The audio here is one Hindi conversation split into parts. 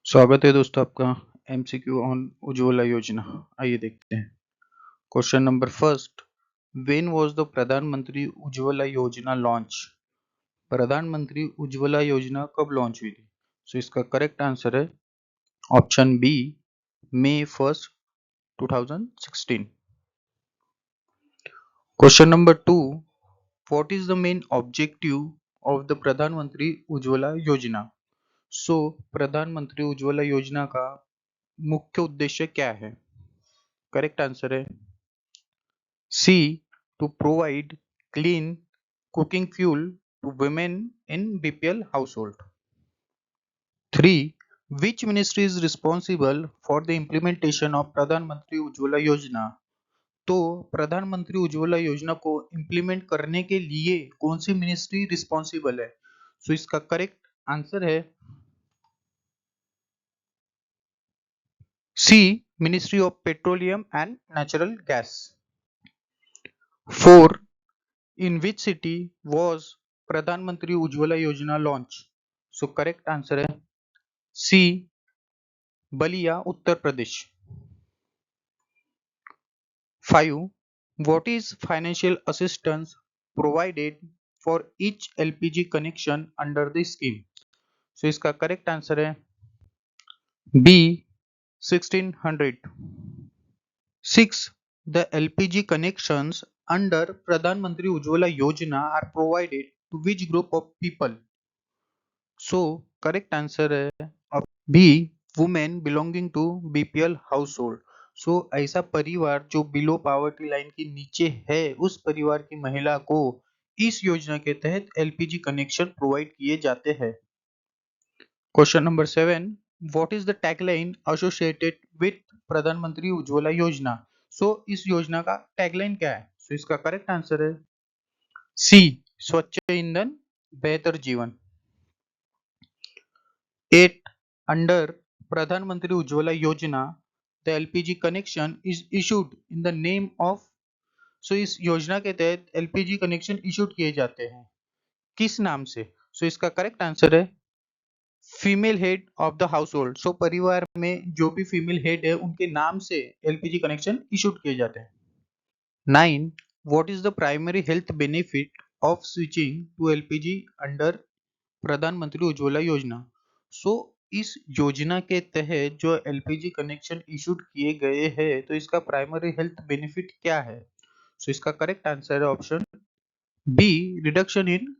स्वागत है दोस्तों आपका एमसीक्यू ऑन उज्ज्वला योजना। आइए देखते हैं। Question number first, when was the Pradhanmantri Ujjwala योजना लॉन्च? प्रधानमंत्री उज्ज्वला योजना कब लॉन्च हुई थी? सो इसका करेक्ट आंसर है option B, May 1st 2016। Question number two, what is the main objective of the Pradhanmantri Ujjwala योजना? सो प्रधानमंत्री उज्ज्वला योजना का मुख्य उद्देश्य क्या है? करेक्ट आंसर है C. To provide clean cooking fuel to women in BPL household. 3. Which ministry is responsible for the implementation of Pradhan Mantri Ujjwala Yojana? तो प्रधानमंत्री उज्ज्वला योजना को इम्प्लीमेंट करने के लिए कौन सी मिनिस्ट्री रिस्पॉन्सिबल है? सो इसका करेक्ट आंसर है C, ministry of petroleum and natural gas. 4. In which city was Pradhan Mantri Ujjwala Yojana launched? So correct answer है C, Ballia Uttar Pradesh. 5. What is financial assistance provided for each LPG connection under the scheme? So इसका करेक्ट आंसर है B, 1600। 6. The LPG connections under Pradhan Mantri Ujjwala Yojana are provided to which group of people? So correct answer है B, women belonging to BPL household. So ऐसा परिवार जो बिलो पॉवर्टी लाइन के नीचे है, उस परिवार की महिला को इस योजना के तहत एलपीजी कनेक्शन प्रोवाइड किए जाते हैं। Question number 7, what is the tagline associated with प्रधानमंत्री उज्ज्वला योजना? सो इस योजना का टैगलाइन क्या है? सो इसका करेक्ट आंसर है सी, स्वच्छ ईंधन बेहतर जीवन। 8. Under Pradhan Mantri Ujjwala Yojana, the LPG connection is issued in the name of। सो इस योजना के तहत एलपीजी कनेक्शन इशूड किए जाते हैं किस नाम से? सो इसका करेक्ट आंसर है female head of the household. So परिवार में जो भी फीमेल हेड है उनके नाम से एलपीजी कनेक्शन इशूड किए जाते हैं। 9. What is the primary health benefit of switching to LPG under प्रधानमंत्री उज्ज्वला योजना? सो इस योजना के तहत जो एलपीजी कनेक्शन इशूड किए गए हैं, तो इसका प्राइमरी हेल्थ बेनिफिट क्या है? सो इसका करेक्ट आंसर है option B, reduction in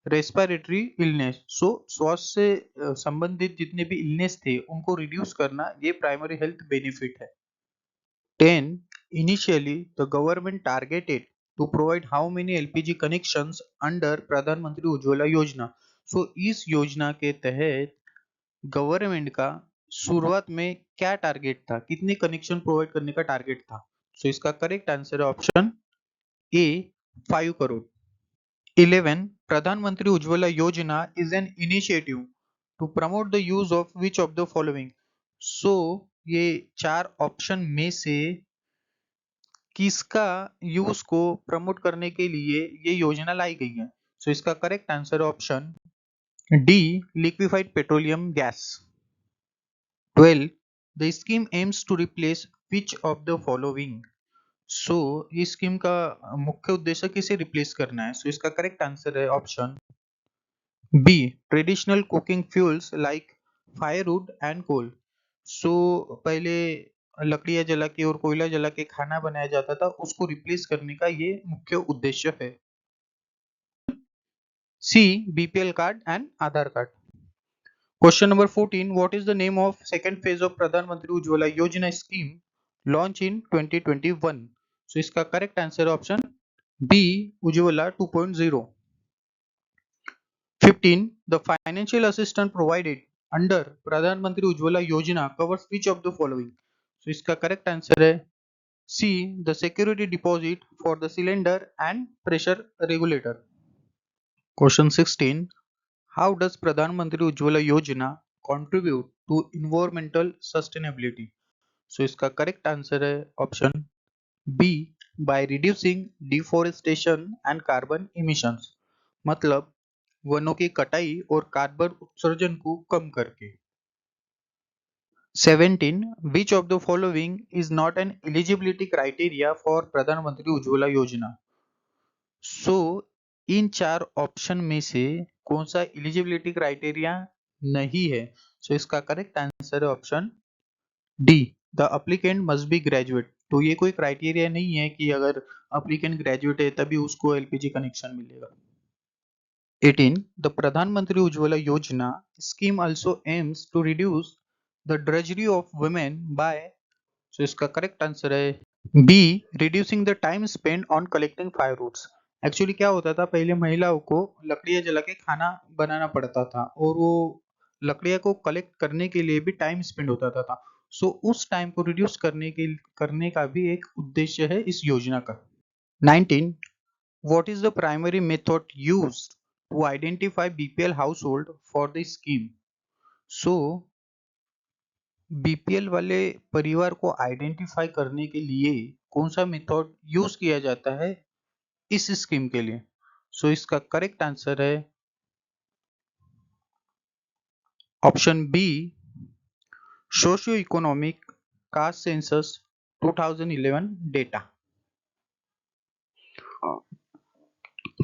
respiratory illness. So श्वास से संबंधित जितने भी इलनेस थे उनको रिड्यूस करना, ये प्राइमरी हेल्थ बेनिफिट है। 10. Initially, the government targeted to provide how many LPG connections under Pradhan Mantri Ujjwala Yojana? सो इस योजना के तहत गवर्नमेंट का शुरुआत में क्या टारगेट था, कितने कनेक्शन प्रोवाइड करने का टारगेट था? सो इसका करेक्ट आंसर है option A, 5 crore. 11. Pradhan Mantri Ujjwala Yojana is an initiative to promote the use of which of the following? So ये चार ऑप्शन में से किसका यूज को प्रमोट करने के लिए ये योजना लाई गई है? सो इसका correct answer option D, liquefied petroleum gas. 12. The scheme aims to replace which of the following? सो इस स्कीम का मुख्य उद्देश्य किसे रिप्लेस करना है? सो इसका करेक्ट आंसर है option B, traditional cooking fuels like firewood and coal. So पहले लकड़ियां जला के और कोयला जला के खाना बनाया जाता था, उसको रिप्लेस करने का ये मुख्य उद्देश्य है। C, BPL card and Aadhaar card. Question number 14. What is the name of second phase of Pradhan Mantri Ujjwala Yojana scheme launched in 2021? So इसका correct answer option B, Ujjwala 2.0। 15. The financial assistance provided under Pradhan Mantri Ujjwala Yojana covers which of the following? So इसका correct answer है C, the security deposit for the cylinder and pressure regulator। Question 16. How does Pradhan Mantri Ujjwala Yojana contribute to environmental sustainability? So इसका करेक्ट आंसर है option B, by reducing deforestation and carbon emissions. मतलब वनों की कटाई और कार्बन उत्सर्जन को कम करके। 17. Which of the following is not an eligibility criteria for Pradhan Mantri Ujjwala Yojana? So इन चार ऑप्शन में से कौन सा एलिजिबिलिटी क्राइटेरिया नहीं है? सो इसका करेक्ट आंसर है option D, the applicant must be graduate. तो ये कोई क्राइटेरिया नहीं है कि अगर अप्लीकेंट ग्रेजुएट है तभी उसको एलपीजी कनेक्शन मिलेगा। 18. The Pradhan Mantri Ujjwala Yojana scheme also aims to reduce the drudgery of women by, so इसका करेक्ट आंसर है B, reducing the time spend on collecting firewoods. Actually क्या होता था, पहले महिलाओं को लकड़ियां जला के खाना बनाना पड़ता था और वो लकड़ियां को कलेक्ट करने के लिए भी टाइम स्पेंड होता था। सो उस टाइम को रिड्यूस करने का भी एक उद्देश्य है इस योजना का। 19. What is the primary method used to identify BPL household for the scheme? So BPL वाले परिवार को आइडेंटिफाई करने के लिए कौन सा मेथड यूज किया जाता है इस स्कीम के लिए? सो इसका करेक्ट आंसर है option B, socio economic caste census 2011 data.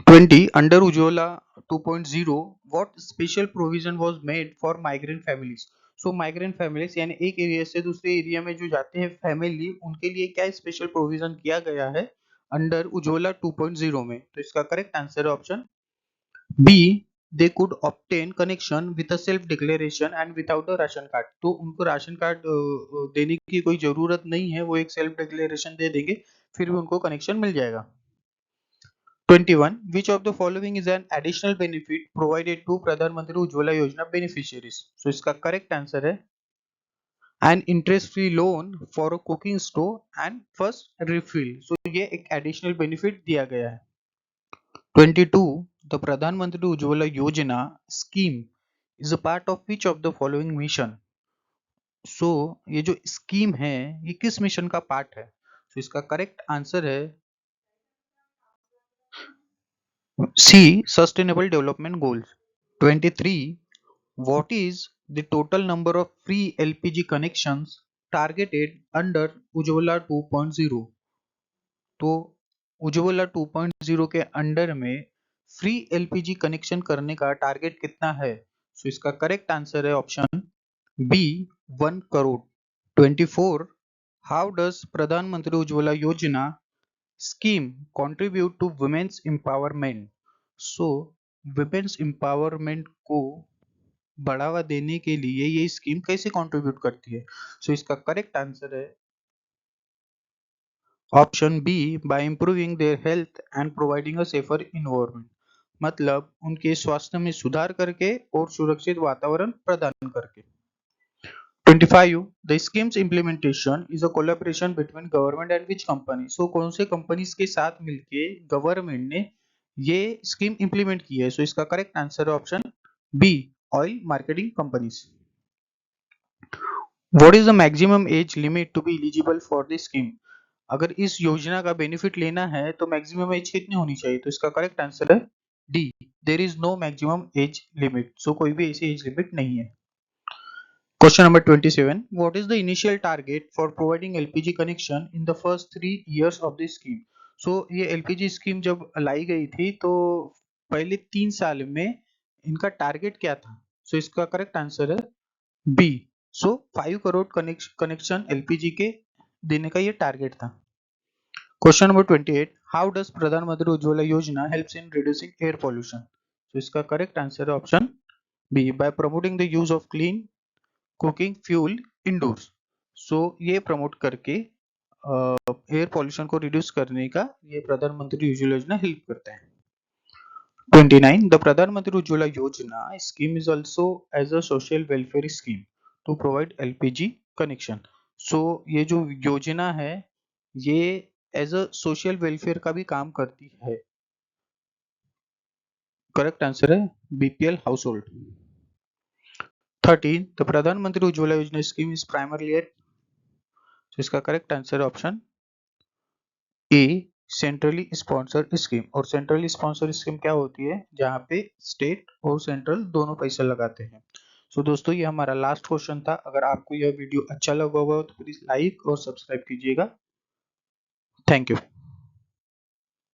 20. Under Ujjwala 2.0, what special provision was made for migrant families? So migrant families यानी एक एरिया से दूसरे एरिया में जो जाते हैं फैमिली, उनके लिए क्या स्पेशल प्रोविजन किया गया है अंडर उज्ज्वला 2.0 में? तो इसका करेक्ट आंसर है option B, they could obtain connection with a self declaration and without a ration card. तो उनको राशन कार्ड देने की कोई जरूरत नहीं है, वो एक सेल्फ डिक्लेरेशन दे देंगे फिर भी उनको कनेक्शन मिल जाएगा। 21. Which of the following is an additional benefit provided to Pradhan Mantri Ujjwala Yojana beneficiaries? So इसका करेक्ट आंसर है an interest free loan for a cooking stove and first refill. So ये एक additional benefit दिया गया है। 22. The Pradhan Mantri Ujjwala Yojana scheme is a part of which of the following mission? So ये जो स्कीम है ये किस मिशन का पार्ट है? तो इसका करेक्ट आंसर है C, sustainable development goals. 23. What is the total number of free LPG connections targeted under Ujjwala 2.0? तो उज्ज्वला 2.0 के अंडर में फ्री एलपीजी कनेक्शन करने का टारगेट कितना है? सो इसका करेक्ट आंसर है option B, 1 crore. 24. How does प्रधानमंत्री Ujjwala Yojana scheme contribute to women's empowerment? So women's empowerment को बढ़ावा देने के लिए ये स्कीम कैसे कंट्रीब्यूट करती है? सो इसका करेक्ट आंसर है option B, by improving their health and providing a safer environment. मतलब उनके स्वास्थ्य में सुधार करके और सुरक्षित वातावरण प्रदान करके। 25. The scheme's implementation is a collaboration between government and which company? So कौन से कंपनीज के साथ मिलके गवर्नमेंट ने ये स्कीम इंप्लीमेंट की है? सो इसका करेक्ट आंसर है option B, oil marketing companies. What is the maximum age limit to be eligible for this scheme? अगर इस योजना का बेनिफिट लेना है तो मैक्सिमम एज कितनी होनी चाहिए? तो इसका करेक्ट आंसर है D, there is no maximum age limit. So कोई भी ऐसी एज लिमिट नहीं है। Question number 27. What is the initial target for providing LPG connection in the first 3 years of the scheme? So ये LPG स्कीम जब लाई गई थी तो पहले 3 साल में इनका टारगेट क्या था? सो इसका करेक्ट आंसर है बी, सो 5 करोड़ कनेक्शन एलपीजी के देने का ये टारगेट था। Question number 28. हाउ डज प्रधानमंत्री Ujjwala Yojana helps in reducing air pollution? तो इसका करेक्ट आंसर है option B, by promoting the use of clean cooking fuel indoors. So ये प्रमोट करके एयर पॉल्यूशन को रिड्यूस करने का ये प्रधानमंत्री उज्ज्वला योजना हेल्प करता है। 29. The Pradhan Mantri Ujjwala Yojana scheme is also as a social welfare scheme to provide LPG connection. So ये जो योजना है ये एज अ सोशल वेलफेयर का भी काम करती है। करेक्ट आंसर है BPL house hold. 13. The Pradhan Mantri Ujjwala Yojana scheme is primarily at, so इसका करेक्ट आंसर है ऑप्शन ए, सेंट्रली स्पॉन्सर्ड स्कीम। और सेंट्रली स्पॉन्सर्ड स्कीम क्या होती है? जहाँ पे स्टेट और सेंट्रल दोनों पैसा लगाते हैं। सो दोस्तों ये हमारा लास्ट क्वेश्चन था। अगर आपको यह वीडियो अच्छा लगा होगा तो प्लीज लाइक और सब्सक्राइब कीजिएगा। Thank you.